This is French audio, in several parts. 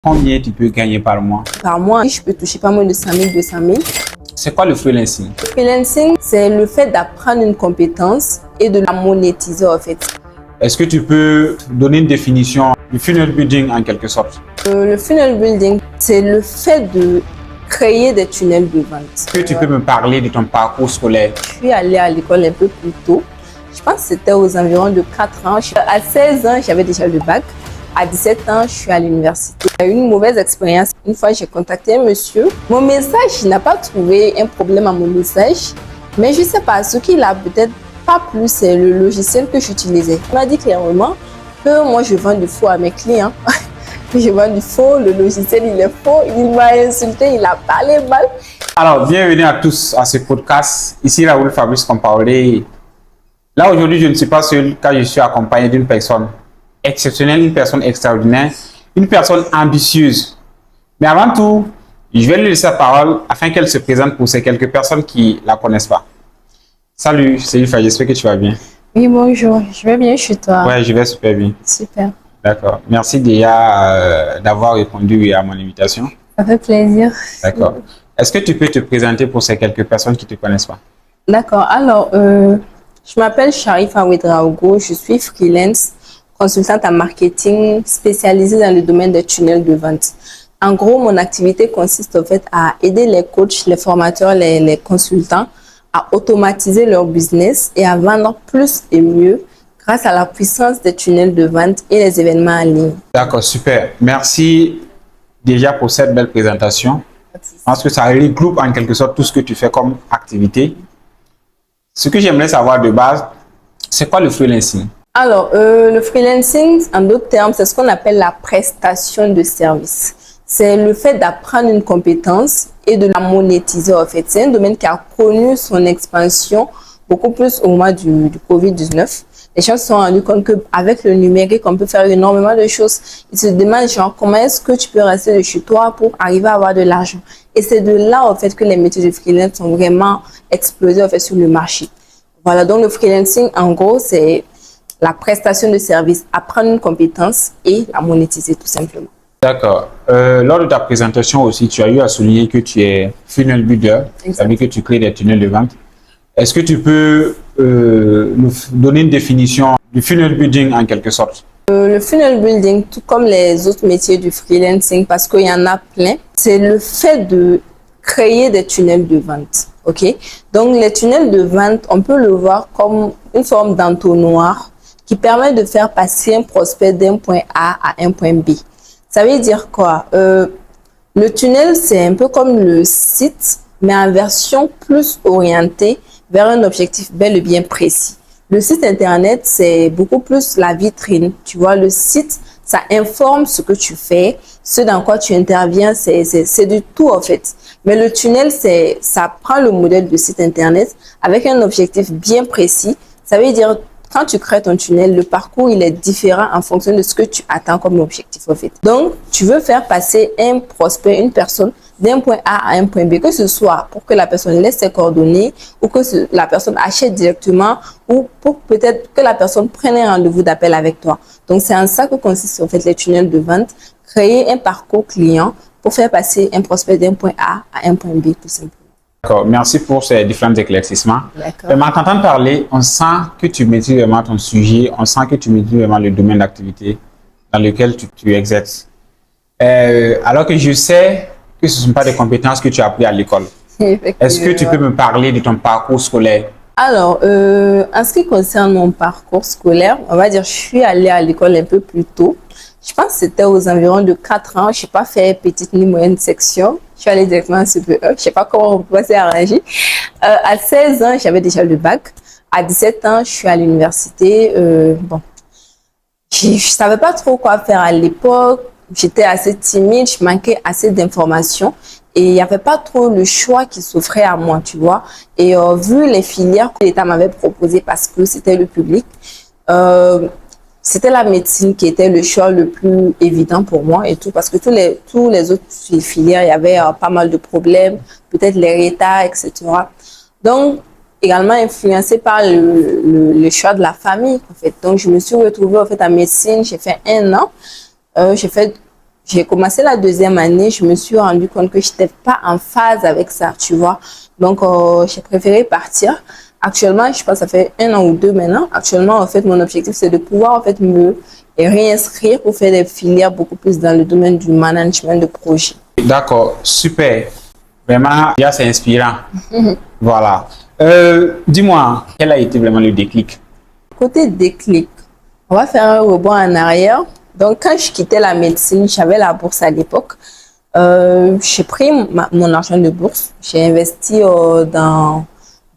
Combien tu peux gagner par mois? Par mois, je peux toucher pas moins de 100 000, 200 000. C'est quoi le freelancing? Le freelancing, c'est le fait d'apprendre une compétence et de la monétiser en fait. Est-ce que tu peux donner une définition du funnel building en quelque sorte? Le funnel building, c'est le fait de créer des tunnels de vente. Est-ce que tu peux me parler de ton parcours scolaire? Je suis allée à l'école un peu plus tôt. Je pense que c'était aux environs de 4 ans. À 16 ans, j'avais déjà le bac. À 17 ans, je suis à l'université. J'ai eu une mauvaise expérience. Une fois, j'ai contacté un monsieur. Mon message, il n'a pas trouvé un problème à mon message. Mais je ne sais pas, ce qu'il a peut-être pas plu, c'est le logiciel que j'utilisais. Il m'a dit clairement que moi, je vends du faux à mes clients. Je vends du faux, le logiciel, il est faux. Il m'a insulté, il a parlé mal. Alors, bienvenue à tous à ce podcast. Ici, Raoul Fabrice Compaoré. Là, aujourd'hui, je ne suis pas seul car je suis accompagné d'une personne exceptionnelle, une personne extraordinaire, une personne ambitieuse. Mais avant tout, je vais lui laisser la parole afin qu'elle se présente pour ces quelques personnes qui ne la connaissent pas. Salut, c'est Ilfa, j'espère que tu vas bien. Oui, bonjour, je vais bien chez toi. Ouais, je vais super bien. Super. D'accord. Merci déjà d'avoir répondu à mon invitation. Ça fait plaisir. D'accord. Est-ce que tu peux te présenter pour ces quelques personnes qui ne te connaissent pas? D'accord. Alors, je m'appelle Sharifa Ouedraogo, je suis freelance, consultante en marketing spécialisée dans le domaine des tunnels de vente. En gros, mon activité consiste en fait à aider les coachs, les formateurs, les consultants à automatiser leur business et à vendre plus et mieux grâce à la puissance des tunnels de vente et les événements en ligne. D'accord, super. Merci déjà pour cette belle présentation. Je pense que ça regroupe en quelque sorte tout ce que tu fais comme activité. Ce que j'aimerais savoir de base, c'est quoi le freelancing? Alors, le freelancing, en d'autres termes, c'est ce qu'on appelle la prestation de service. C'est le fait d'apprendre une compétence et de la monétiser en fait. C'est un domaine qui a connu son expansion beaucoup plus au moment du Covid-19. Les gens se sont rendus compte qu'avec le numérique, on peut faire énormément de choses. Ils se demandent genre comment est-ce que tu peux rester de chez toi pour arriver à avoir de l'argent. Et c'est de là en fait que les métiers de freelance sont vraiment explosés en fait sur le marché. Voilà, donc le freelancing en gros c'est la prestation de service, apprendre une compétence et la monétiser tout simplement. D'accord. Lors de ta présentation aussi, tu as eu à souligner que tu es funnel builder, c'est-à-dire que tu crées des tunnels de vente. Est-ce que tu peux nous donner une définition du funnel building en quelque sorte? Le funnel building, tout comme les autres métiers du freelancing, parce qu'il y en a plein, c'est le fait de créer des tunnels de vente. Ok? Donc les tunnels de vente, on peut le voir comme une forme d'entonnoir qui permet de faire passer un prospect d'un point A à un point B. Ça veut dire quoi? Le tunnel, c'est un peu comme le site, mais en version plus orientée vers un objectif bel et bien précis. Le site internet, c'est beaucoup plus la vitrine. Tu vois, le site, ça informe ce que tu fais, ce dans quoi tu interviens, c'est du tout en fait. Mais le tunnel, ça prend le modèle de site internet avec un objectif bien précis. Ça veut dire quand tu crées ton tunnel, le parcours, il est différent en fonction de ce que tu attends comme objectif, en fait. Donc, tu veux faire passer un prospect, une personne, d'un point A à un point B, que ce soit pour que la personne laisse ses coordonnées ou que la personne achète directement ou pour peut-être que la personne prenne un rendez-vous d'appel avec toi. Donc, c'est en ça que consistent, en fait, les tunnels de vente. Créer un parcours client pour faire passer un prospect d'un point A à un point B, tout simplement. D'accord, merci pour ces différents éclaircissements. D'accord. Mais en t'entendant parler, on sent que tu maîtrises vraiment ton sujet, on sent que tu maîtrises vraiment le domaine d'activité dans lequel tu exerces. Alors que je sais que ce ne sont pas des compétences que tu as apprises à l'école. Est-ce que tu peux me parler de ton parcours scolaire? Alors, en ce qui concerne mon parcours scolaire, on va dire je suis allée à l'école un peu plus tôt. Je pense que c'était aux environs de 4 ans. Je n'ai pas fait petite ni moyenne section. Je suis allée directement en CPE. Je ne sais pas comment on peut s'arranger. À 16 ans, j'avais déjà le bac. À 17 ans, je suis à l'université. Bon, je ne savais pas trop quoi faire à l'époque. J'étais assez timide, je manquais assez d'informations. Et il n'y avait pas trop le choix qui s'offrait à moi, tu vois. Et vu les filières que l'État m'avait proposées parce que c'était le public, c'était la médecine qui était le choix le plus évident pour moi et tout, parce que tous les autres filières, il y avait pas mal de problèmes, peut-être les retards, etc. Donc, également influencée par le choix de la famille, en fait. Donc, je me suis retrouvée en fait en médecine, j'ai fait 1 an, j'ai j'ai commencé la deuxième année, je me suis rendu compte que je n'étais pas en phase avec ça, tu vois. Donc, j'ai préféré partir. Actuellement, je pense que ça fait 1 an ou 2 maintenant. Actuellement, en fait, mon objectif, c'est de pouvoir, en fait, me réinscrire pour faire des filières beaucoup plus dans le domaine du management de projet. D'accord, super. Vraiment, c'est inspirant. Voilà. Dis-moi, quel a été vraiment le déclic? Côté déclic, on va faire un rebond en arrière. Donc, quand je quittais la médecine, j'avais la bourse à l'époque. J'ai pris mon argent de bourse, j'ai investi dans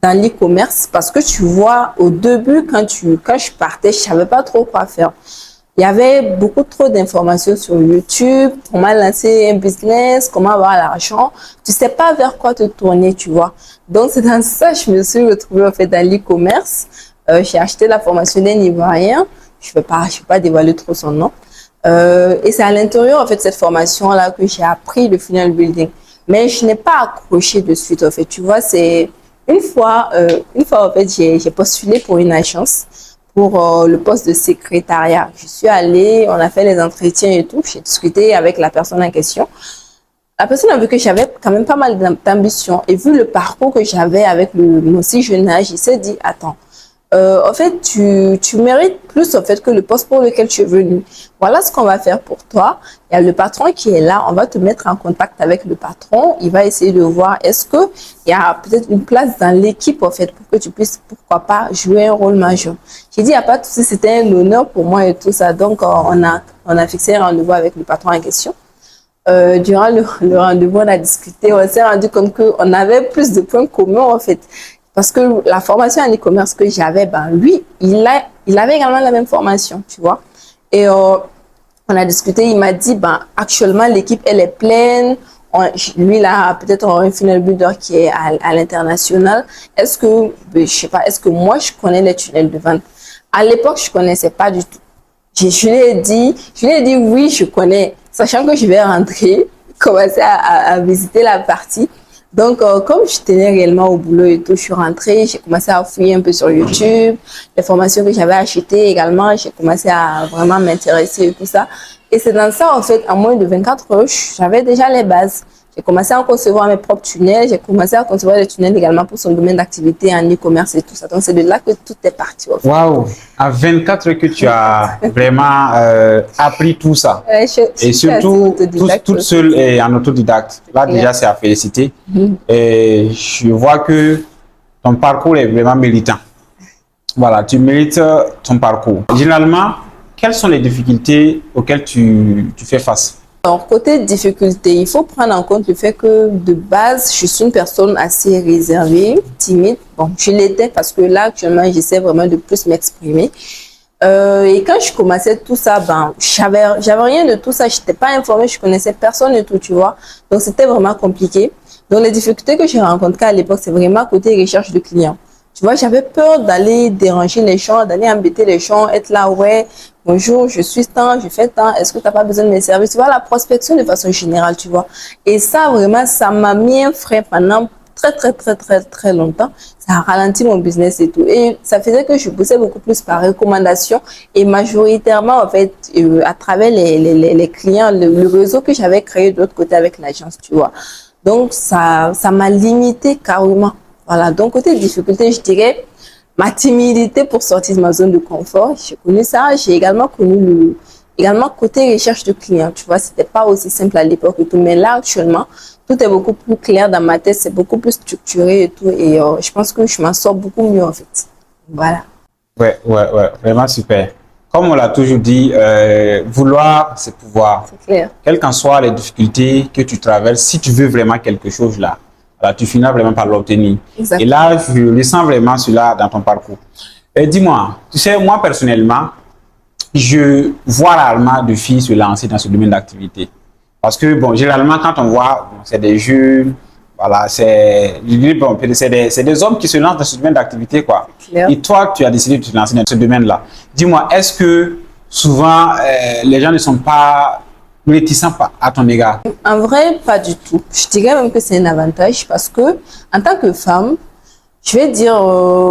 l'e-commerce parce que tu vois, au début, quand je partais, je savais pas trop quoi faire. Il y avait beaucoup trop d'informations sur YouTube, comment lancer un business, comment avoir l'argent. Tu sais pas vers quoi te tourner, tu vois. Donc, c'est dans ça que je me suis retrouvée en fait dans l'e-commerce. J'ai acheté la formation d'un Ivoirien. Je ne vais pas dévoiler trop son nom. Et c'est à l'intérieur en fait cette formation-là que j'ai appris le funnel building. Mais je n'ai pas accroché de suite en fait. Tu vois, c'est une fois en fait j'ai postulé pour une agence pour le poste de secrétariat. Je suis allée, on a fait les entretiens et tout. J'ai discuté avec la personne en question. La personne a vu que j'avais quand même pas mal d'ambition et vu le parcours que j'avais avec mon si jeune âge, il s'est dit attends. En fait, tu mérites plus en fait que le poste pour lequel tu es venu. Voilà ce qu'on va faire pour toi. Il y a le patron qui est là. On va te mettre en contact avec le patron. Il va essayer de voir est-ce que il y a peut-être une place dans l'équipe en fait pour que tu puisses, pourquoi pas, jouer un rôle majeur. J'ai dit, il n'y a pas de souci, c'était un honneur pour moi et tout ça. Donc, on a fixé un rendez-vous avec le patron en question. Durant le rendez-vous, on a discuté. On s'est rendu compte qu'on avait plus de points communs en fait. Parce que la formation en e-commerce que j'avais, ben lui, il avait également la même formation, tu vois. Et on a discuté, il m'a dit, ben actuellement l'équipe elle est pleine. Lui là, peut-être un funnel builder qui est à l'international. Est-ce que, je sais pas, est-ce que moi je connais les tunnels de vente? À l'époque, je connaissais pas du tout. Je lui ai dit oui, je connais, sachant que je vais rentrer, commencer à visiter la partie. Donc, comme je tenais réellement au boulot et tout, je suis rentrée, j'ai commencé à fouiller un peu sur YouTube, les formations que j'avais achetées également, j'ai commencé à vraiment m'intéresser et tout ça. Et c'est dans ça, en fait, en moins de 24 heures, j'avais déjà les bases. J'ai commencé à concevoir mes propres tunnels, j'ai commencé à concevoir des tunnels également pour son domaine d'activité en e-commerce et tout ça. Donc, c'est de là que tout est parti. En fait. Waouh! À 24 heures que tu as vraiment appris tout ça. Et surtout, toute seule et en autodidacte. Là, déjà, c'est à féliciter. Et je vois que ton parcours est vraiment méritant. Voilà, tu mérites ton parcours. Généralement, quelles sont les difficultés auxquelles tu fais face? Alors, côté difficulté, il faut prendre en compte le fait que de base, je suis une personne assez réservée, timide. Bon, je l'étais parce que là, actuellement, j'essaie vraiment de plus m'exprimer. Et quand je commençais tout ça, ben, j'avais rien de tout ça. Je n'étais pas informée, je connaissais personne et tout, tu vois. Donc, c'était vraiment compliqué. Donc, les difficultés que j'ai rencontrées à l'époque, c'est vraiment côté recherche de clients. Tu vois, j'avais peur d'aller déranger les gens, d'aller embêter les gens, être là, ouais, bonjour, je suis tant, je fais tant, est-ce que tu n'as pas besoin de mes services? Tu vois, la prospection de façon générale, tu vois. Et ça, vraiment, ça m'a mis un frein pendant très longtemps. Ça a ralenti mon business et tout. Et ça faisait que je poussais beaucoup plus par recommandation et majoritairement, en fait, à travers les clients, le réseau que j'avais créé de l'autre côté avec l'agence, tu vois. Donc, ça m'a limité carrément. Voilà, donc côté difficulté, je dirais ma timidité pour sortir de ma zone de confort. J'ai connu ça, j'ai également connu également côté recherche de clients. Tu vois, c'était pas aussi simple à l'époque et tout, mais là actuellement, tout est beaucoup plus clair dans ma tête, c'est beaucoup plus structuré et tout, et je pense que je m'en sors beaucoup mieux en fait. Voilà. Ouais, vraiment super. Comme on l'a toujours dit, vouloir, c'est pouvoir. C'est clair. Quelles qu'en soient les difficultés que tu traverses, si tu veux vraiment quelque chose là, tu finiras vraiment par l'obtenir. Et là, je ressens vraiment cela dans ton parcours. Dis-moi, tu sais, moi personnellement, je vois rarement de filles se lancer dans ce domaine d'activité. Parce que, bon, généralement, quand on voit, bon, c'est des jeunes, voilà, c'est des hommes qui se lancent dans ce domaine d'activité, quoi. Et toi, tu as décidé de te lancer dans ce domaine-là. Dis-moi, est-ce que souvent, les gens ne sont pas réticents à ton égard? En vrai, pas du tout. Je dirais même que c'est un avantage parce que, en tant que femme, je vais dire,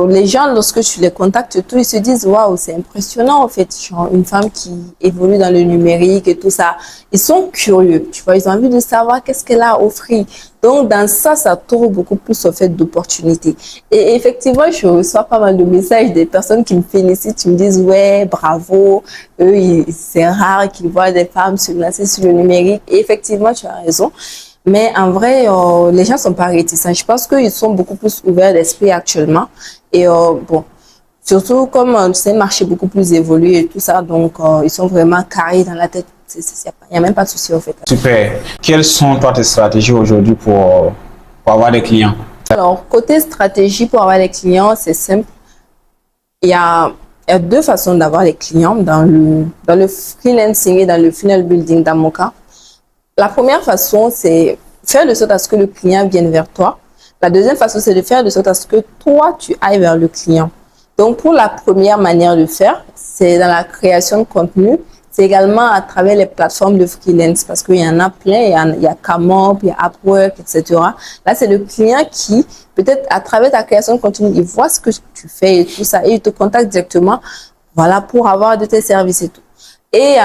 les gens, lorsque tu les contactes, tout, ils se disent, waouh, c'est impressionnant, en fait. Genre, une femme qui évolue dans le numérique et tout ça. Ils sont curieux, tu vois, ils ont envie de savoir qu'est-ce qu'elle a offert. Donc, dans ça, ça tourne beaucoup plus au fait d'opportunités. Et effectivement, je reçois pas mal de messages des personnes qui me félicitent, qui me disent, ouais, bravo. Eux, c'est rare qu'ils voient des femmes se lancer sur le numérique. Et effectivement, tu as raison. Mais en vrai, les gens sont pas réticents. Je pense qu'ils sont beaucoup plus ouverts d'esprit actuellement. Et bon, surtout comme c'est un marché beaucoup plus évolué et tout ça, donc ils sont vraiment carrés dans la tête. Il n'y a même pas de souci en fait. Super. Quelles sont toi tes stratégies aujourd'hui pour avoir des clients? Alors, côté stratégie pour avoir des clients, c'est simple. Il y a deux façons d'avoir des clients dans le freelancing et dans le funnel building dans mon cas. La première façon, c'est faire de sorte à ce que le client vienne vers toi. La deuxième façon, c'est de faire de sorte à ce que toi, tu ailles vers le client. Donc, pour la première manière de faire, c'est dans la création de contenu. C'est également à travers les plateformes de freelance parce qu'il y en a plein. Il y a Camop, il y a Upwork, etc. Là, c'est le client qui, peut-être à travers ta création de contenu, il voit ce que tu fais et tout ça et il te contacte directement, voilà, pour avoir de tes services et tout. Et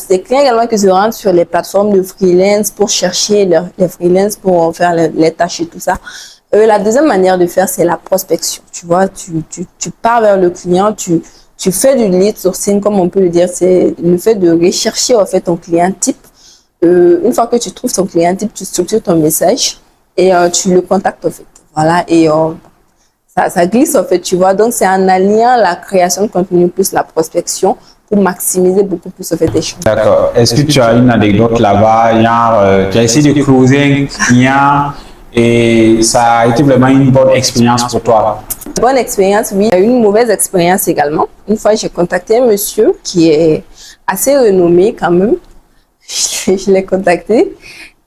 des clients également qui se rendent sur les plateformes de freelance pour chercher les freelance pour faire les tâches et tout ça. La deuxième manière de faire, c'est la prospection. Tu vois, tu pars vers le client, tu fais du lead sourcing, comme on peut le dire. C'est le fait de rechercher en fait ton client type. Une fois que tu trouves ton client type, tu structures ton message et tu le contactes en fait. Voilà, et ça glisse en fait, tu vois. Donc, c'est en alliant la création de contenu plus la prospection pour maximiser beaucoup plus en fait les choses. D'accord. Est-ce que tu as une anecdote là-bas, genre, tu as essayé de closer un client et ça a été vraiment une bonne expérience pour toi? Bonne expérience, oui. Il y a eu une mauvaise expérience également. Une fois, j'ai contacté un monsieur qui est assez renommé quand même. Je l'ai contacté.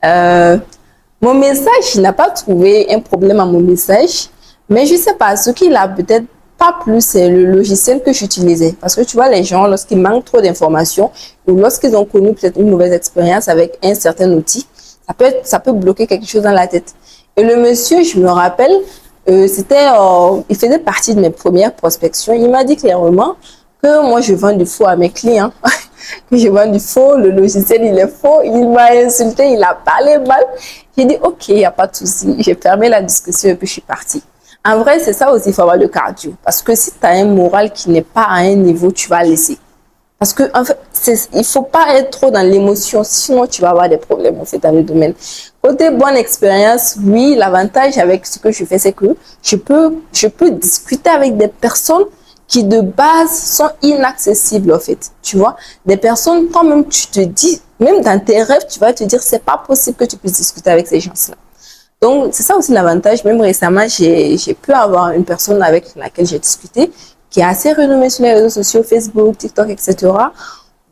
Mon message, il n'a pas trouvé un problème à mon message, mais je ne sais pas, ce qu'il a peut-être pas plus, c'est le logiciel que j'utilisais. Parce que tu vois, les gens, lorsqu'ils manquent trop d'informations ou lorsqu'ils ont connu peut-être une mauvaise expérience avec un certain outil, ça peut bloquer quelque chose dans la tête. Et le monsieur, je me rappelle, il faisait partie de mes premières prospections. Il m'a dit clairement que moi, je vends du faux à mes clients. Que je vends du faux, le logiciel, il est faux. Il m'a insulté, il a parlé mal. J'ai dit, OK, il n'y a pas de souci. J'ai fermé la discussion et puis je suis partie. En vrai, c'est ça aussi, il faut avoir le cardio. Parce que si tu as un moral qui n'est pas à un niveau, tu vas laisser. Parce que, en fait, il faut pas être trop dans l'émotion, sinon tu vas avoir des problèmes, en fait, dans le domaine. Côté bonne expérience, oui, l'avantage avec ce que je fais, c'est que je peux discuter avec des personnes qui, de base, sont inaccessibles, en fait. Tu vois, des personnes, quand même, tu te dis, même dans tes rêves, tu vas te dire, c'est pas possible que tu puisses discuter avec ces gens-là. Donc, c'est ça aussi l'avantage. Même récemment, j'ai pu avoir une personne avec laquelle j'ai discuté qui est assez renommée sur les réseaux sociaux, Facebook, TikTok, etc.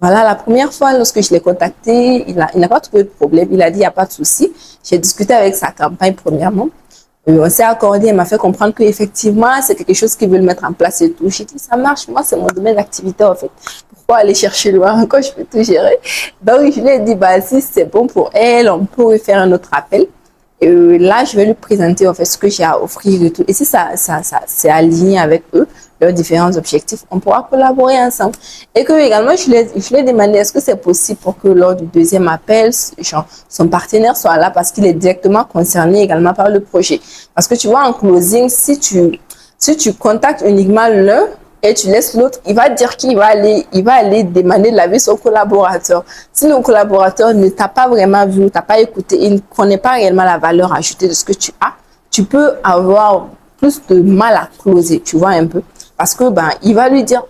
Voilà, la première fois, lorsque je l'ai contacté, il n'a pas trouvé de problème. Il a dit, il n'y a pas de souci. J'ai discuté avec sa campagne, premièrement. On s'est accordé, il m'a fait comprendre qu'effectivement, c'est quelque chose qu'il veut mettre en place et tout. J'ai dit, ça marche. Moi, c'est mon domaine d'activité, en fait. Pourquoi aller chercher loin quand je peux tout gérer? Donc, je lui ai dit, bah, si c'est bon pour elle, on peut faire un autre appel. Et là, je vais lui présenter en fait ce que j'ai à offrir et tout. Et si ça c'est aligné avec eux, leurs différents objectifs, on pourra collaborer ensemble. Et que également, je lui ai demandé est-ce que c'est possible pour que lors du deuxième appel, genre, son partenaire soit là parce qu'il est directement concerné également par le projet. Parce que tu vois, en closing, si tu contactes uniquement l'un, et tu laisses l'autre, il va dire qu'il va aller demander de l'avis son collaborateur. Si le collaborateur ne t'a pas vraiment vu, ne t'a pas écouté, il ne connaît pas réellement la valeur ajoutée de ce que tu as, tu peux avoir plus de mal à closer, tu vois un peu. Parce que il va lui dire,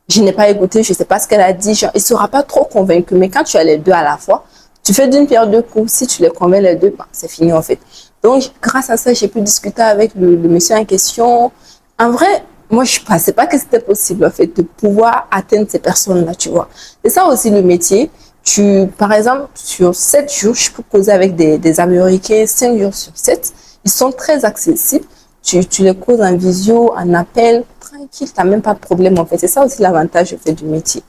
je n'ai pas écouté, je ne sais pas ce qu'elle a dit, genre, il ne sera pas trop convaincu. Mais quand tu as les deux à la fois, tu fais d'une pierre deux coups. Si tu les convaincs les deux, c'est fini en fait. Donc, grâce à ça, j'ai pu discuter avec le monsieur en question. En vrai, moi, je ne pensais pas que c'était possible, en fait, de pouvoir atteindre ces personnes-là, tu vois. C'est ça aussi le métier. Par exemple, sur 7 jours, je peux causer avec des Américains 5 jours sur 7. Ils sont très accessibles. Tu les causes en visio, en appel, tranquille, tu n'as même pas de problème, en fait. C'est ça aussi l'avantage, en fait, du métier.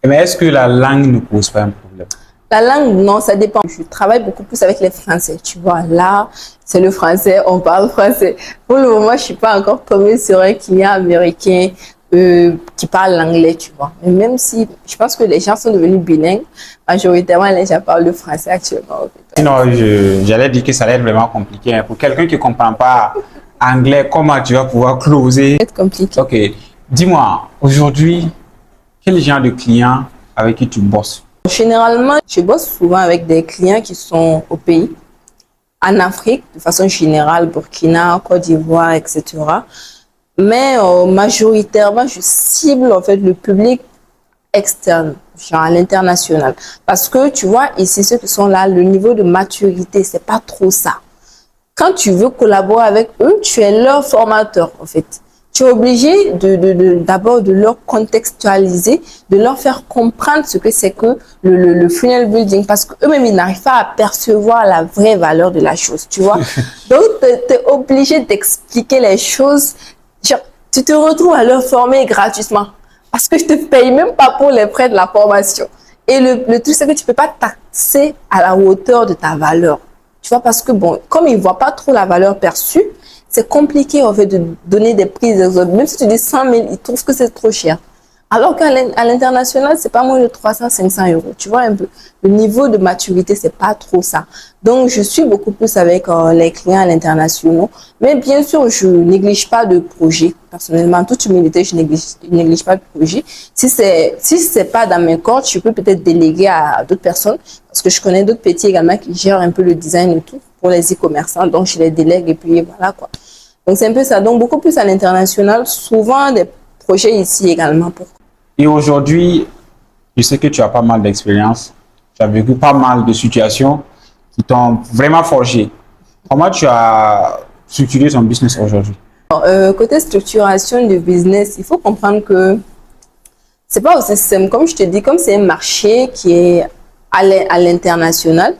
Mais est-ce que la langue ne pose pas un problème? La langue, non, ça dépend. Je travaille beaucoup plus avec les Français, tu vois. Là, c'est le français, on parle français. Pour le moment, je suis pas encore tombée sur un client américain qui parle l'anglais, tu vois. Mais même si, je pense que les gens sont devenus bilingues, majoritairement, les gens parlent le français actuellement. En fait. Sinon, j'allais dire que ça allait être vraiment compliqué. Hein. Pour quelqu'un qui ne comprend pas anglais, comment tu vas pouvoir closer? C'est compliqué. Ok. Dis-moi, aujourd'hui, quel genre de clients avec qui tu bosses? Généralement, je bosse souvent avec des clients qui sont au pays, en Afrique, de façon générale, Burkina, Côte d'Ivoire, etc. Mais majoritairement, je cible en fait le public externe, genre à l'international. Parce que tu vois, ici, ceux qui sont là, le niveau de maturité, c'est pas trop ça. Quand tu veux collaborer avec eux, tu es leur formateur, en fait. Tu es obligé d'abord de leur contextualiser, de leur faire comprendre ce que c'est que le funnel building, parce qu'eux-mêmes, ils n'arrivent pas à percevoir la vraie valeur de la chose, tu vois. Donc, tu es obligé d'expliquer les choses. Genre, tu te retrouves à leur former gratuitement, parce que je te paye même pas pour les frais de la formation. Et le truc, c'est que tu peux pas taxer à la hauteur de ta valeur. Tu vois, parce que bon, comme ils voient pas trop la valeur perçue, c'est compliqué en fait de donner des prix exorbitants. Même si tu dis 100 000, ils trouvent que c'est trop cher. Alors qu'à l'international, c'est pas moins de 300, 500 euros. Tu vois un peu, le niveau de maturité, c'est pas trop ça. Donc, je suis beaucoup plus avec les clients à l'international. Mais bien sûr, je néglige pas de projet. Personnellement, en toute humilité, je néglige pas de projet. Si c'est pas dans mes cordes, je peux peut-être déléguer à d'autres personnes. Parce que je connais d'autres petits également qui gèrent un peu le design et tout pour les e-commerçants. Donc, je les délègue et puis voilà quoi. Donc, c'est un peu ça. Donc, beaucoup plus à l'international. Souvent, des projets ici également pour. Et aujourd'hui, je sais que tu as pas mal d'expérience. Tu as vécu pas mal de situations qui t'ont vraiment forgé. Comment tu as structuré ton business aujourd'hui? Côté structuration du business, il faut comprendre que c'est pas aussi simple. Comme je te dis, comme c'est un marché qui est à l'international,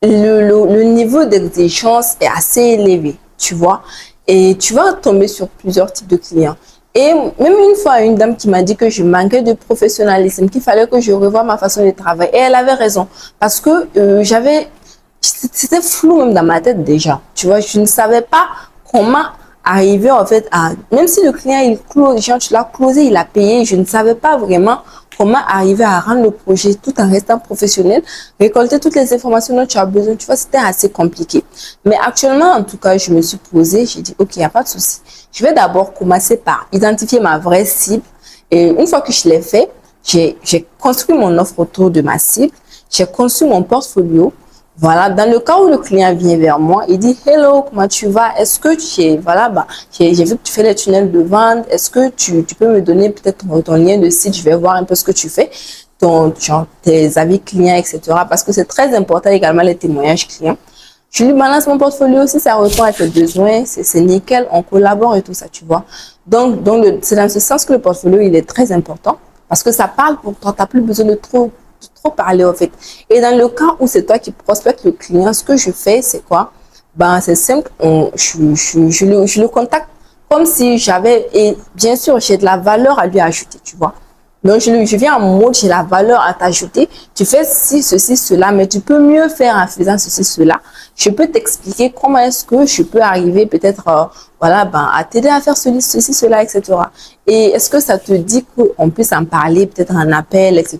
le niveau d'exigence est assez élevé, tu vois. Et tu vas tomber sur plusieurs types de clients. Et même une fois, une dame qui m'a dit que je manquais de professionnalisme, qu'il fallait que je revoie ma façon de travailler. Et elle avait raison. Parce que c'était flou même dans ma tête déjà. Tu vois, je ne savais pas comment arriver en fait à, même si le client, il close, genre, tu l'as closé, il a payé, je ne savais pas vraiment comment arriver à rendre le projet tout en restant professionnel, récolter toutes les informations dont tu as besoin. Tu vois, c'était assez compliqué. Mais actuellement, en tout cas, je me suis posée, j'ai dit, OK, il n'y a pas de souci. Je vais d'abord commencer par identifier ma vraie cible. Et une fois que je l'ai fait, j'ai construit mon offre autour de ma cible. J'ai conçu mon portfolio. Voilà, dans le cas où le client vient vers moi, il dit « Hello, comment tu vas? Est-ce que tu es, voilà, j'ai vu que tu fais les tunnels de vente. Est-ce que tu peux me donner peut-être ton lien de site? Je vais voir un peu ce que tu fais, genre, tes avis clients, etc. » Parce que c'est très important également les témoignages clients. Je lui balance mon portfolio, si ça répond à tes besoins, c'est nickel, on collabore et tout ça, tu vois. Donc c'est dans ce sens que le portfolio, il est très important parce que ça parle pour toi, tu n'as plus besoin de trop parler en fait. Et dans le cas où c'est toi qui prospectes le client, ce que je fais, c'est quoi? Ben, c'est simple, je le contacte comme si j'avais, et bien sûr, j'ai de la valeur à lui ajouter, tu vois. Donc, je viens en mode, j'ai la valeur à t'ajouter. Tu fais ceci, cela, mais tu peux mieux faire en faisant ceci, cela. Je peux t'expliquer comment est-ce que je peux arriver peut-être, voilà, ben, à t'aider à faire ceci, cela, etc. Et est-ce que ça te dit qu'on puisse en parler, peut-être en appel, etc.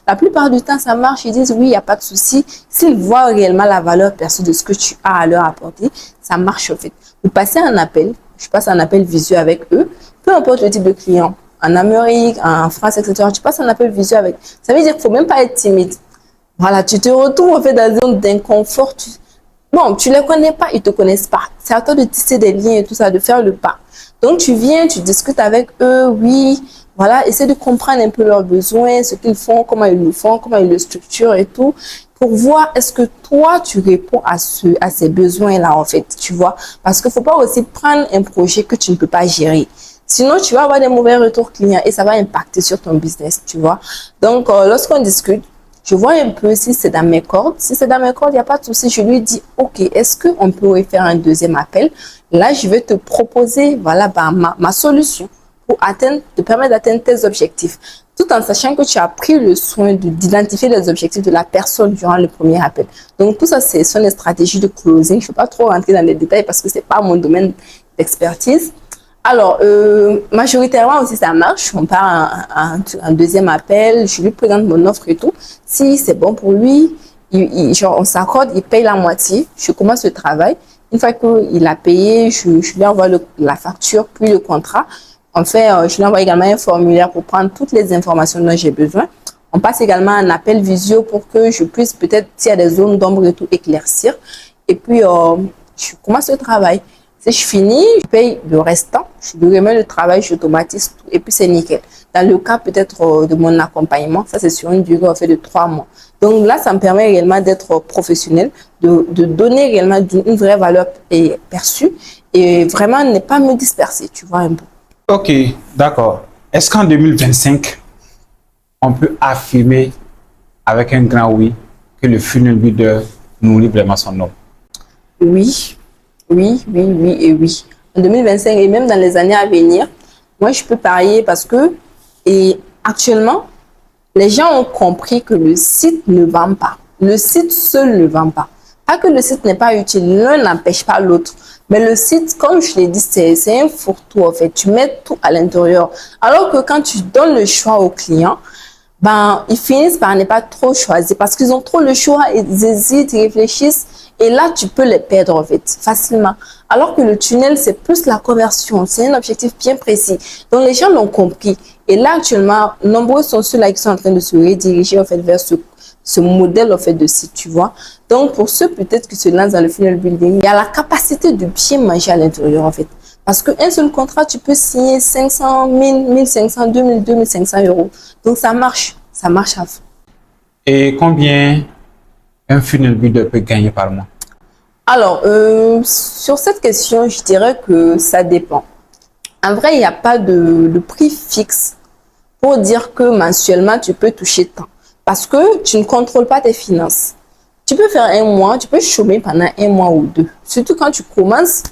La plupart du temps, ça marche. Ils disent oui, il n'y a pas de souci. S'ils voient réellement la valeur perçue de ce que tu as à leur apporter, ça marche en fait. Vous passez un appel, je passe un appel visuel avec eux, peu importe le type de client. En Amérique, en France, etc. Tu passes un appel visuel avec. Ça veut dire qu'il ne faut même pas être timide. Voilà, tu te retrouves en fait dans une zone d'inconfort. Bon, tu ne les connais pas, ils ne te connaissent pas. C'est à toi de tisser des liens et tout ça, de faire le pas. Donc, tu viens, tu discutes avec eux, oui, voilà, essaie de comprendre un peu leurs besoins, ce qu'ils font, comment ils le font, comment ils le structurent et tout, pour voir est-ce que toi, tu réponds à ces besoins-là, en fait, tu vois. Parce qu'il ne faut pas aussi prendre un projet que tu ne peux pas gérer. Sinon, tu vas avoir des mauvais retours clients et ça va impacter sur ton business, tu vois. Donc, lorsqu'on discute, je vois un peu si c'est dans mes cordes. Si c'est dans mes cordes, il n'y a pas de souci. Je lui dis, OK, est-ce qu'on peut faire un deuxième appel? Là, je vais te proposer, voilà, ma solution pour te permettre d'atteindre tes objectifs. tout en sachant que tu as pris le soin d'identifier les objectifs de la personne durant le premier appel. Donc, tout ça, ce sont les stratégies de closing. Je ne vais pas trop rentrer dans les détails parce que ce n'est pas mon domaine d'expertise. Alors, majoritairement aussi, ça marche. On part à un deuxième appel, je lui présente mon offre et tout. Si c'est bon pour lui, genre, on s'accorde, il paye la moitié. Je commence le travail. Une fois qu'il a payé, je lui envoie la facture, puis le contrat. En fait, je lui envoie également un formulaire pour prendre toutes les informations dont j'ai besoin. On passe également un appel visio pour que je puisse peut-être, s'il y a des zones d'ombre et tout, éclaircir. Et puis, je commence le travail. Si je finis, je paye le restant. Je lui remets le travail, j'automatise tout. Et puis, c'est nickel. Dans le cas peut-être de mon accompagnement, ça c'est sur une durée en fait, de 3 mois. Donc là, ça me permet réellement d'être professionnel, de donner réellement une vraie valeur perçue et vraiment ne pas me disperser, tu vois un peu. Ok, d'accord. Est-ce qu'en 2025, on peut affirmer avec un grand oui que le funnel builder nourrit vraiment son homme? Oui, oui, oui, oui et oui. En 2025 et même dans les années à venir, moi je peux parier parce que actuellement, les gens ont compris que le site ne vend pas. Le site seul ne vend pas. Pas que le site n'est pas utile, l'un n'empêche pas l'autre. Mais le site, comme je l'ai dit, c'est un fourre-tout en fait. Tu mets tout à l'intérieur. Alors que quand tu donnes le choix aux clients, ben, ils finissent par ne pas trop choisir parce qu'ils ont trop le choix, ils hésitent, ils réfléchissent et là, tu peux les perdre en fait, facilement. Alors que le tunnel, c'est plus la conversion, c'est un objectif bien précis. Donc, les gens l'ont compris. Et là, actuellement, nombreux sont ceux-là qui sont en train de se rediriger en fait vers ce modèle en fait de site, tu vois. Donc, pour ceux peut-être qui se lancent dans le funnel building, il y a la capacité de bien manger à l'intérieur en fait. Parce qu'un seul contrat, tu peux signer 500, 1000, 1500, 2000, 2500 euros. Donc, ça marche à fond. Et combien un funnel builder peut gagner par mois? Alors, sur cette question, je dirais que ça dépend. En vrai, il n'y a pas de prix fixe pour dire que mensuellement, tu peux toucher tant. Parce que tu ne contrôles pas tes finances. Tu peux faire un mois, tu peux chômer pendant un mois ou deux. Surtout quand tu commences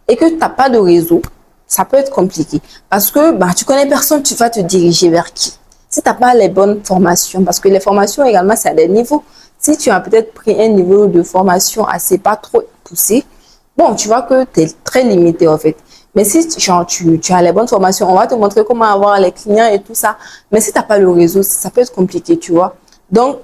et que tu n'as pas de réseau, ça peut être compliqué. Parce que tu connais personne, tu vas te diriger vers qui? Si tu n'as pas les bonnes formations, parce que les formations également, c'est à des niveaux. Si tu as peut-être pris un niveau de formation assez pas trop poussé, bon, tu vois que tu es très limité en fait. Mais si genre, tu as les bonnes formations, on va te montrer comment avoir les clients et tout ça. Mais si tu n'as pas le réseau, ça peut être compliqué, tu vois. Donc,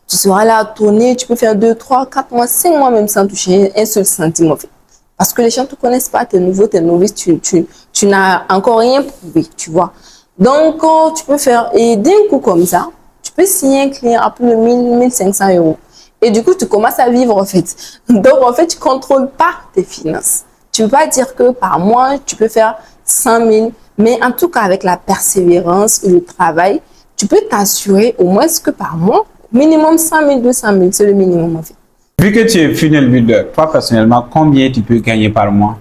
tu seras là à tourner, tu peux faire 2, 3, 4 mois, 5 mois même sans toucher un seul centime en fait. Parce que les gens ne te connaissent pas, tu es nouveau, tu es novice, tu n'as encore rien prouvé, tu vois. Donc, tu peux faire, et d'un coup comme ça, tu peux signer un client à plus de 1000, 1500 euros. Et du coup, tu commences à vivre en fait. Donc, en fait, tu ne contrôles pas tes finances. Tu ne peux pas dire que par mois, tu peux faire 100 000, mais en tout cas, avec la persévérance et le travail, tu peux t'assurer au moins que par mois, minimum 100 000, 200 000, c'est le minimum en fait. Vu que tu es funnel builder, toi personnellement, combien tu peux gagner par mois?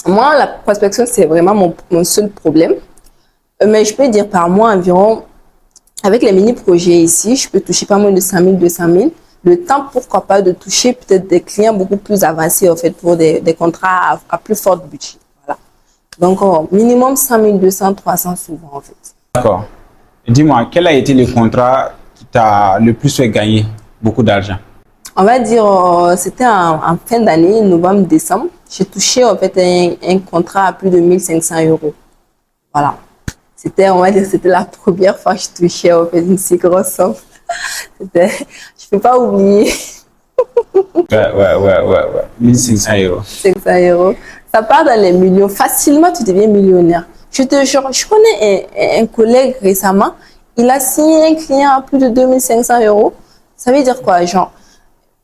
Moi, la prospection, c'est vraiment mon seul problème. Mais je peux dire par mois environ, avec les mini-projets ici, je peux toucher pas moins de 100 000, 200 000. Le temps, pourquoi pas, de toucher peut-être des clients beaucoup plus avancés, en fait, pour des contrats à plus fort budget. Voilà. Donc, minimum 100 000, 200, 300 souvent, en fait. D'accord. Dis-moi, quel a été le contrat qui t'a le plus fait gagner beaucoup d'argent? On va dire, c'était en fin d'année, novembre, décembre. J'ai touché, en fait, un contrat à plus de 1500 euros. Voilà. C'était, on va dire, c'était la première fois que je touchais, en fait, une si grosse somme. Je peux pas oublier. Ouais. 1500 euros. 500 euros. Ça part dans les millions. Facilement, tu deviens millionnaire. Je connais un collègue récemment, il a signé un client à plus de 2500 euros. Ça veut dire quoi, genre?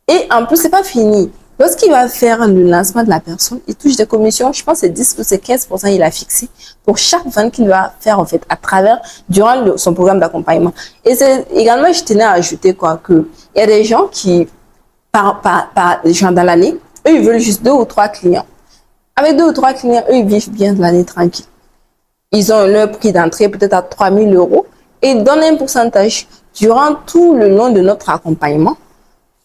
Et en plus, c'est pas fini. Lorsqu'il va faire le lancement de la personne, il touche des commissions, je pense que c'est 10 ou c'est 15%, il a fixé pour chaque vente qu'il va faire en fait à travers, durant son programme d'accompagnement. Et c'est également, je tenais à ajouter quoi, que il y a des gens qui, genre dans l'année, eux, ils veulent juste 2 ou 3 clients. Avec 2 ou 3 clients, eux, ils vivent bien de l'année tranquille. Ils ont leur prix d'entrée peut-être à 3 000 euros et ils donnent un pourcentage durant tout le long de notre accompagnement.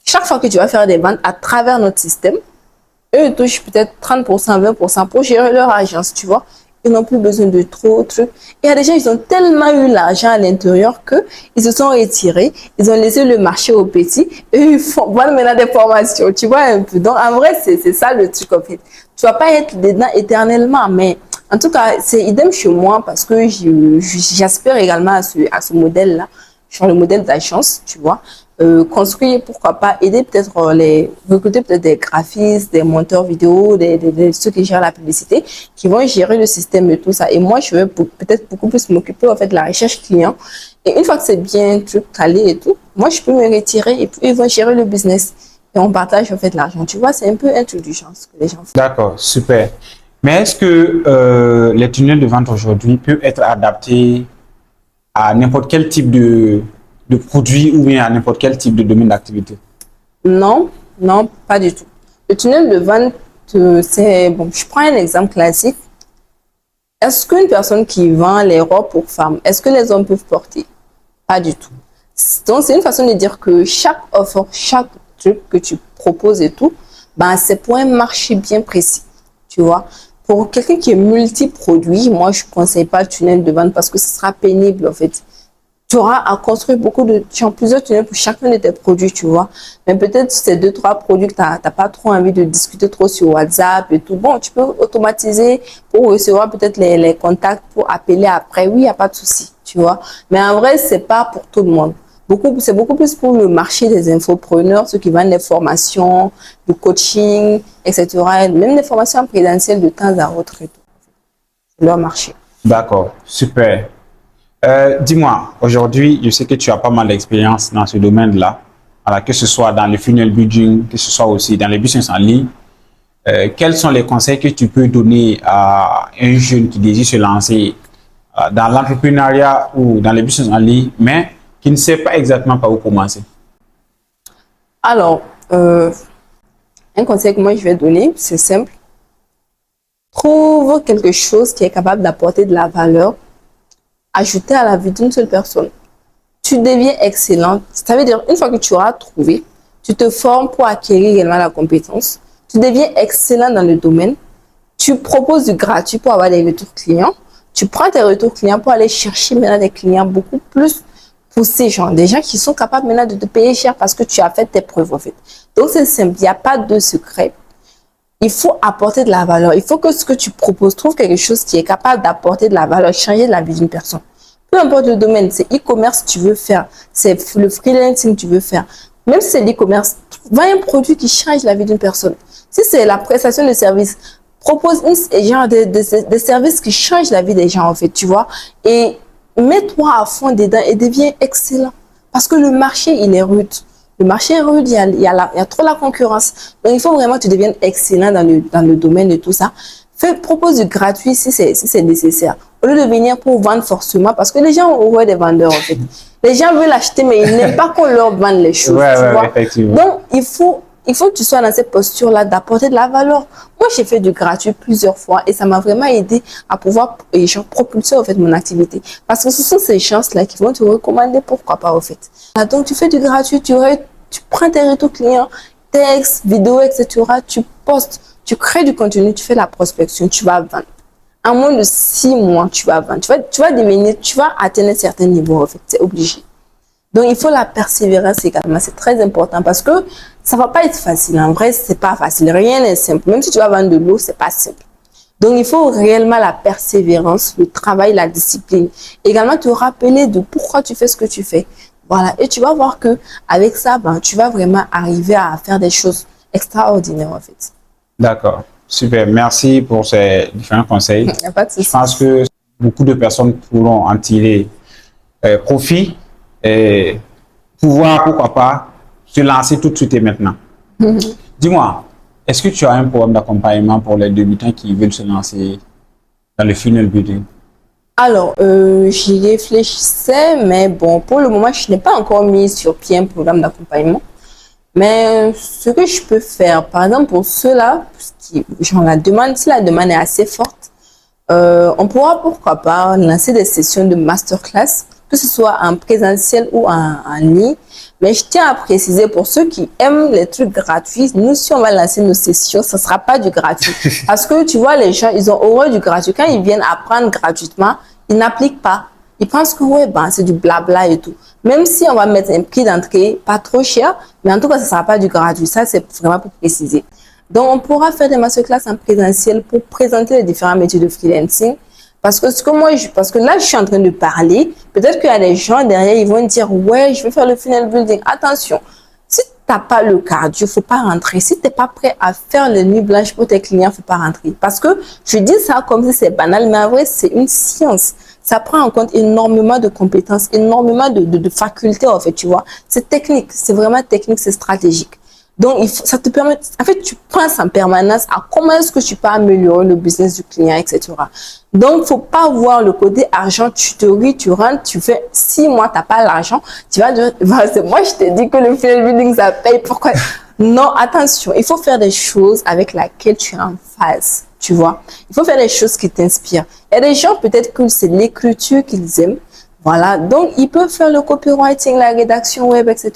Chaque fois que tu vas faire des ventes à travers notre système, eux ils touchent peut-être 30%, 20% pour gérer leur agence, tu vois. ils n'ont plus besoin de trop de trucs. Il y a des gens, ils ont tellement eu l'argent à l'intérieur que ils se sont retirés, ils ont laissé le marché aux petits et ils font voilà maintenant des formations, tu vois un peu. Donc en vrai, c'est ça le truc en fait. Tu vas pas être dedans éternellement, mais en tout cas, c'est idem chez moi parce que j'aspire également à ce modèle-là, sur le modèle d'agence, tu vois. Construire, pourquoi pas, aider peut-être recruter peut-être des graphistes, des monteurs vidéo, ceux qui gèrent la publicité, qui vont gérer le système de tout ça. Et moi, je vais peut-être beaucoup plus m'occuper en fait de la recherche client. Et une fois que c'est bien tout calé et tout, moi, je peux me retirer et puis ils vont gérer le business. Et on partage en fait l'argent. Tu vois, c'est un peu intelligent ce que les gens font. D'accord, super. Mais est-ce que les tunnels de vente aujourd'hui peuvent être adaptés à n'importe quel type de produit ou bien à n'importe quel type de domaine d'activité? Non, non, pas du tout. Le tunnel de vente, c'est bon. Je prends un exemple classique. Est-ce qu'une personne qui vend les robes pour femmes, est-ce que les hommes peuvent porter? Pas du tout. Donc, c'est une façon de dire que chaque offre, chaque truc que tu proposes et tout, ben, c'est pour un marché bien précis. Tu vois? Pour quelqu'un qui est multi-produit, moi, je ne conseille pas le tunnel de vente parce que ce sera pénible, en fait. Tu auras à construire plusieurs tunnels pour chacun de tes produits, tu vois. Mais peut-être ces 2-3 produits que tu n'as pas trop envie de discuter trop sur WhatsApp et tout. Bon, tu peux automatiser pour recevoir peut-être les contacts pour appeler après. Oui, il n'y a pas de souci, tu vois. Mais en vrai, c'est pas pour tout le monde. C'est beaucoup plus pour le marché des infopreneurs, ceux qui vendent des formations, du coaching, etc. Même des formations en présentiel de temps à autre. C'est leur marché. D'accord, super. Dis-moi, aujourd'hui, je sais que tu as pas mal d'expérience dans ce domaine-là, alors que ce soit dans le funnel building, que ce soit aussi dans les business en ligne. Quels sont les conseils que tu peux donner à un jeune qui désire se lancer dans l'entrepreneuriat ou dans les business en ligne, mais qui ne sait pas exactement par où commencer? Alors, un conseil que moi je vais donner, c'est simple. Trouve quelque chose qui est capable d'apporter de la valeur ajoutée à la vie d'une seule personne. Tu deviens excellent. Ça veut dire, une fois que tu auras trouvé, tu te formes pour acquérir également la compétence. Tu deviens excellent dans le domaine. Tu proposes du gratuit pour avoir des retours clients. Tu prends tes retours clients pour aller chercher maintenant des clients beaucoup plus poussés, genre des gens qui sont capables maintenant de te payer cher parce que tu as fait tes preuves en fait. Donc c'est simple, il n'y a pas de secret. Il faut apporter de la valeur. Il faut que ce que tu proposes trouve quelque chose qui est capable d'apporter de la valeur, changer la vie d'une personne. Peu importe le domaine, c'est e-commerce que tu veux faire, c'est le freelancing que tu veux faire. Même si c'est l'e-commerce, vends un produit qui change la vie d'une personne. Si c'est la prestation de services, propose des services qui changent la vie des gens en fait, tu vois. Et mets-toi à fond dedans et deviens excellent. Parce que le marché, il est rude. Le marché est rude, il y a trop la concurrence. Donc, il faut vraiment que tu deviennes excellent dans le domaine de tout ça. Propose du gratuit si c'est nécessaire. Au lieu de venir pour vendre forcément, parce que les gens ont horreur des vendeurs, en fait. Les gens veulent acheter, mais ils n'aiment pas qu'on leur vende les choses. Tu vois? Effectivement. Donc, il faut que tu sois dans cette posture-là d'apporter de la valeur. Moi, j'ai fait du gratuit plusieurs fois et ça m'a vraiment aidé à pouvoir propulser en fait mon activité. Parce que ce sont ces gens-là qui vont te recommander, pourquoi pas en fait. Donc, tu fais du gratuit, tu prends tes retours clients, textes, vidéos, etc. Tu postes, tu crées du contenu, tu fais la prospection, tu vas vendre. En moins de 6 mois, tu vas vendre. Tu vas atteindre un certain niveau en fait. C'est obligé. Donc, il faut la persévérance également. C'est très important parce que ça va pas être facile. En vrai, c'est pas facile. Rien n'est simple. Même si tu vas vendre de l'eau, c'est pas simple. Donc, il faut réellement la persévérance, le travail, la discipline. Également, te rappeler de pourquoi tu fais ce que tu fais. Voilà. Et tu vas voir que avec ça, tu vas vraiment arriver à faire des choses extraordinaires, en fait. D'accord. Super. Merci pour ces différents conseils. Il n'y a pas de souci. Je pense que beaucoup de personnes pourront en tirer profit et pouvoir, pourquoi pas, se lancer tout de suite et maintenant. Dis-moi, est-ce que tu as un programme d'accompagnement pour les débutants qui veulent se lancer dans le funnel building? Alors, j'y réfléchissais, mais bon, pour le moment, je n'ai pas encore mis sur pied un programme d'accompagnement. Mais ce que je peux faire, par exemple, pour ceux-là, si la demande est assez forte, on pourra, pourquoi pas, lancer des sessions de masterclass que ce soit en présentiel ou en ligne. Mais je tiens à préciser pour ceux qui aiment les trucs gratuits, nous, si on va lancer nos sessions, ce ne sera pas du gratuit. Parce que tu vois, les gens, ils ont horreur du gratuit. Quand ils viennent apprendre gratuitement, ils n'appliquent pas. Ils pensent que ouais, ben, c'est du blabla et tout. Même si on va mettre un prix d'entrée pas trop cher, mais en tout cas, ce ne sera pas du gratuit. Ça, c'est vraiment pour préciser. Donc, on pourra faire des masterclass en présentiel pour présenter les différents métiers de freelancing. Parce que parce que là, je suis en train de parler. Peut-être qu'il y a des gens derrière, ils vont dire, ouais, je vais faire le funnel building. Attention, si tu n'as pas le cardio, faut pas rentrer. Si tu n'es pas prêt à faire les nuits blanches pour tes clients, faut pas rentrer. Parce que je dis ça comme si c'est banal, mais en vrai, c'est une science. Ça prend en compte énormément de compétences, énormément de facultés, en fait, tu vois. C'est technique, c'est vraiment technique, c'est stratégique. Donc, ça te permet, en fait, tu penses en permanence à comment est-ce que tu peux améliorer le business du client, etc. Donc, faut pas voir le côté argent, tu te ris, tu rentres, tu fais 6 mois, t'as pas l'argent, tu vas dire, c'est moi, je t'ai dit que le funnel building, ça paye, pourquoi? Non, attention, il faut faire des choses avec lesquelles tu es en phase, tu vois. Il faut faire des choses qui t'inspirent. Il y a des gens, peut-être que c'est l'écriture qu'ils aiment. Voilà, donc ils peuvent faire le copywriting, la rédaction web, etc.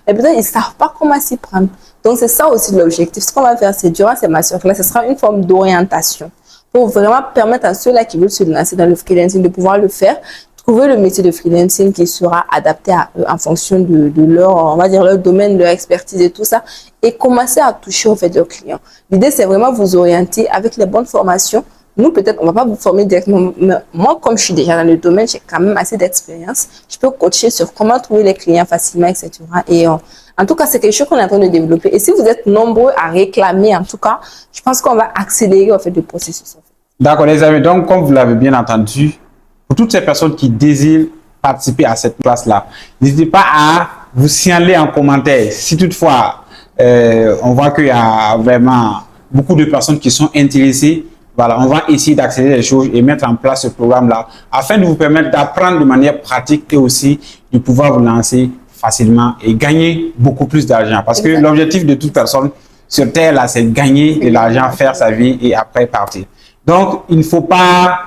Mais peut-être ils ne savent pas comment s'y prendre. Donc c'est ça aussi l'objectif. Ce qu'on va faire, c'est durant ces masterclass, ce sera une forme d'orientation pour vraiment permettre à ceux-là qui veulent se lancer dans le freelancing de pouvoir le faire, trouver le métier de freelancing qui sera adapté à eux en fonction de leur, on va dire, leur domaine, leur expertise et tout ça, et commencer à toucher au fait leurs clients. L'idée, c'est vraiment vous orienter avec les bonnes formations. Nous, peut-être, on ne va pas vous former directement. Mais moi, comme je suis déjà dans le domaine, j'ai quand même assez d'expérience. Je peux coacher sur comment trouver les clients facilement, etc. Et en tout cas, c'est quelque chose qu'on est en train de développer. Et si vous êtes nombreux à réclamer, en tout cas, je pense qu'on va accélérer en fait, le processus. En fait. D'accord, les amis. Donc, comme vous l'avez bien entendu, pour toutes ces personnes qui désirent participer à cette classe-là, n'hésitez pas à vous signaler en commentaire. Si toutefois, on voit qu'il y a vraiment beaucoup de personnes qui sont intéressées, voilà, on va essayer d'accélérer les choses et mettre en place ce programme-là afin de vous permettre d'apprendre de manière pratique et aussi de pouvoir vous lancer facilement et gagner beaucoup plus d'argent. Parce que l'objectif de toute personne sur Terre, là, c'est gagner de l'argent, faire sa vie et après partir. Donc, il ne faut pas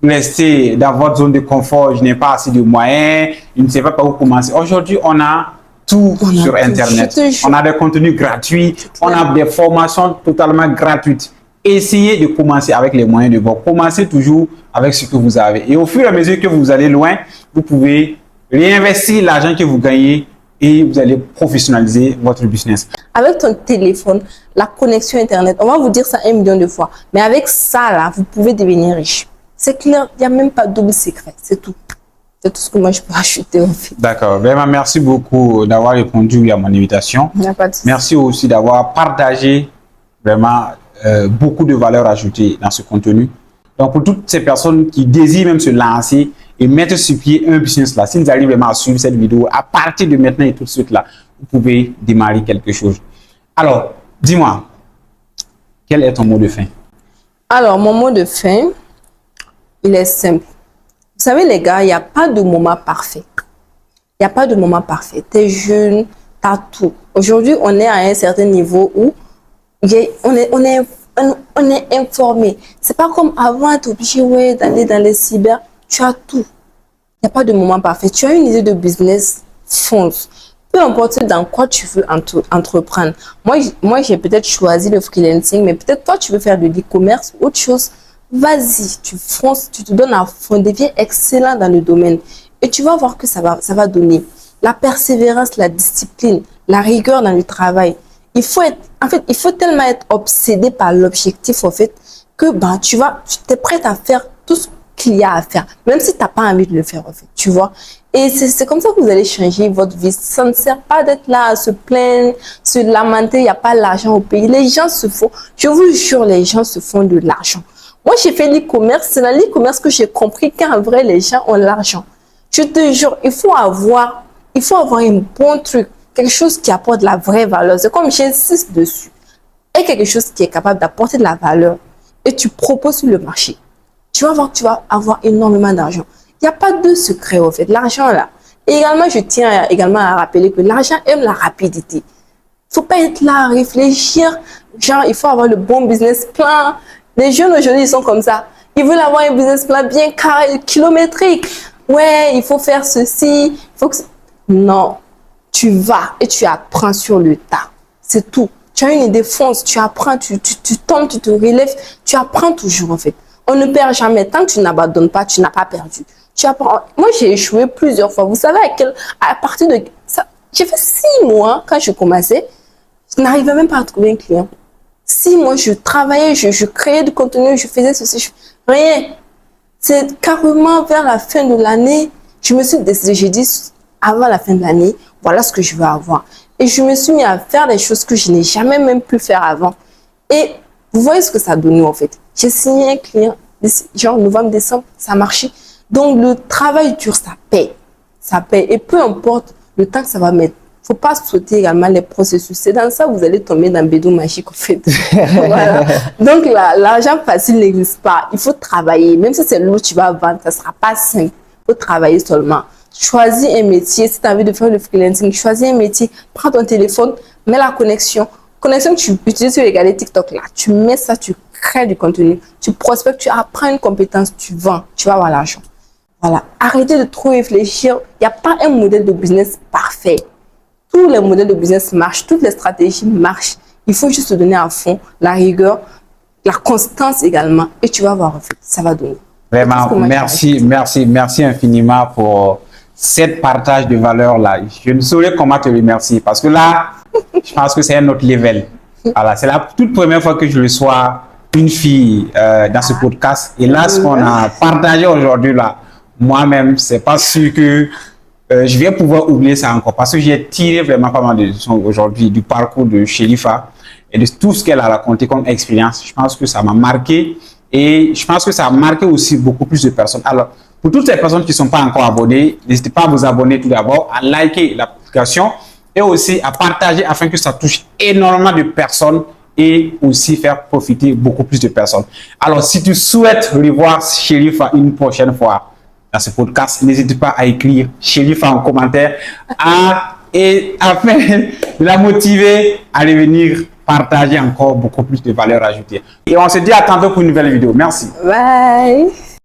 rester dans votre zone de confort. Je n'ai pas assez de moyens, je ne sais pas par où commencer. Aujourd'hui, on a tout sur Internet. On a des contenus gratuits, on a des formations totalement gratuites. Essayez de commencer avec les moyens de bord. Commencez toujours avec ce que vous avez. Et au fur et à mesure que vous allez loin, vous pouvez réinvestir l'argent que vous gagnez et vous allez professionnaliser votre business. Avec ton téléphone, la connexion Internet, on va vous dire ça 1 million de fois. Mais avec ça, là, vous pouvez devenir riche. C'est clair, il n'y a même pas de double secret. C'est tout. C'est tout ce que moi, je peux ajouter, en fait. D'accord. Vraiment, merci beaucoup d'avoir répondu à mon invitation. Il n'y a pas de souci. Merci aussi d'avoir partagé vraiment beaucoup de valeur ajoutée dans ce contenu. Donc, pour toutes ces personnes qui désirent même se lancer et mettre sur pied un business là, si vous arrivez vraiment à suivre cette vidéo, à partir de maintenant et tout de suite là, vous pouvez démarrer quelque chose. Alors, dis-moi, quel est ton mot de fin? Alors, mon mot de fin, il est simple. Vous savez, les gars, il n'y a pas de moment parfait. Il n'y a pas de moment parfait. Tu es jeune, tu as tout. Aujourd'hui, on est à un certain niveau où on est informé. C'est pas comme avant, tu es obligé d'aller dans les cyber. Tu as tout. Il n'y a pas de moment parfait. Tu as une idée de business, fonce. Peu importe dans quoi tu veux entreprendre. Moi, j'ai peut-être choisi le freelancing, mais peut-être toi, tu veux faire de l'e-commerce ou autre chose. Vas-y, tu fonces, tu te donnes à fond, deviens excellent dans le domaine. Et tu vas voir que ça va donner. La persévérance, la discipline, la rigueur dans le travail. Il faut tellement être obsédé par l'objectif, en fait, que tu es prête à faire tout ce qu'il y a à faire, même si tu n'as pas envie de le faire, en fait, tu vois. Et c'est comme ça que vous allez changer votre vie. Ça ne sert pas d'être là à se plaindre, se lamenter, il n'y a pas l'argent au pays. Les gens se font, je vous jure, les gens se font de l'argent. Moi, j'ai fait l'e-commerce, c'est dans l'e-commerce que j'ai compris qu'en vrai, les gens ont l'argent. Je te jure, il faut avoir un bon truc, quelque chose qui apporte de la vraie valeur. C'est comme j'insiste dessus. Et quelque chose qui est capable d'apporter de la valeur et tu proposes sur le marché. Tu vas voir que tu vas avoir énormément d'argent. Il n'y a pas de secret, en fait. L'argent, là. Et également, je tiens également à rappeler que l'argent aime la rapidité. Il ne faut pas être là à réfléchir. Genre, il faut avoir le bon business plan. Les jeunes aujourd'hui, ils sont comme ça. Ils veulent avoir un business plan bien carré, kilométrique. ouais, il faut faire ceci, il faut que... Non, tu vas et tu apprends sur le tas. C'est tout. Tu as une idée, fonce, tu apprends, tu tombes, tu te relèves, tu apprends toujours en fait. On ne perd jamais. Tant que tu n'abandonnes pas, tu n'as pas perdu. Tu apprends. Moi, j'ai échoué plusieurs fois. Vous savez à partir de ça, j'ai fait 6 mois quand je commençais, je n'arrivais même pas à trouver un client. 6 mois, je travaillais, je créais du contenu, je faisais ceci, rien. C'est carrément vers la fin de l'année, je me suis décidée, j'ai dit, avant la fin de l'année, voilà ce que je veux avoir. Et je me suis mis à faire des choses que je n'ai jamais même pu faire avant. Et vous voyez ce que ça a donné en fait. J'ai signé un client, genre novembre, décembre, ça a marché. Donc le travail dur, ça paye. Ça paye. Et peu importe le temps que ça va mettre. Il ne faut pas sauter également les processus. C'est dans ça que vous allez tomber dans le bédou magique en fait. Voilà. Donc l'argent facile n'existe pas. Il faut travailler. Même si c'est l'eau que tu vas vendre, ça ne sera pas simple. Il faut travailler seulement. Choisis un métier. Si tu as envie de faire le freelancing, choisis un métier. Prends ton téléphone, mets la connexion. Connexion que tu utilises sur les galeries TikTok là. Tu mets ça, tu crées du contenu. Tu prospectes, tu apprends une compétence, tu vends. Tu vas avoir l'argent. Voilà. Arrêtez de trop réfléchir. Il n'y a pas un modèle de business parfait. Tous les modèles de business marchent, toutes les stratégies marchent. Il faut juste se donner à fond la rigueur, la constance également, et tu vas voir, en fait, ça va donner. Vraiment, merci infiniment pour cette partage de valeurs-là. Je ne saurais comment te remercier parce que là, je pense que c'est un autre level. Voilà, c'est la toute première fois que je reçois une fille dans ce podcast. Et là, ce qu'on a partagé aujourd'hui, là, moi-même, c'est pas sûr que je vais pouvoir oublier ça encore parce que j'ai tiré vraiment pas mal de leçons aujourd'hui du parcours de Sherifa et de tout ce qu'elle a raconté comme expérience. Je pense que ça m'a marqué et je pense que ça a marqué aussi beaucoup plus de personnes. Alors, pour toutes ces personnes qui ne sont pas encore abonnées, n'hésitez pas à vous abonner tout d'abord, à liker l'application et aussi à partager afin que ça touche énormément de personnes et aussi faire profiter beaucoup plus de personnes. Alors, si tu souhaites revoir Sherifa une prochaine fois, dans ce podcast, n'hésitez pas à écrire Sherifa en commentaire et afin de la motiver à revenir partager encore beaucoup plus de valeur ajoutée. Et on se dit à tantôt pour une nouvelle vidéo. Merci. Bye.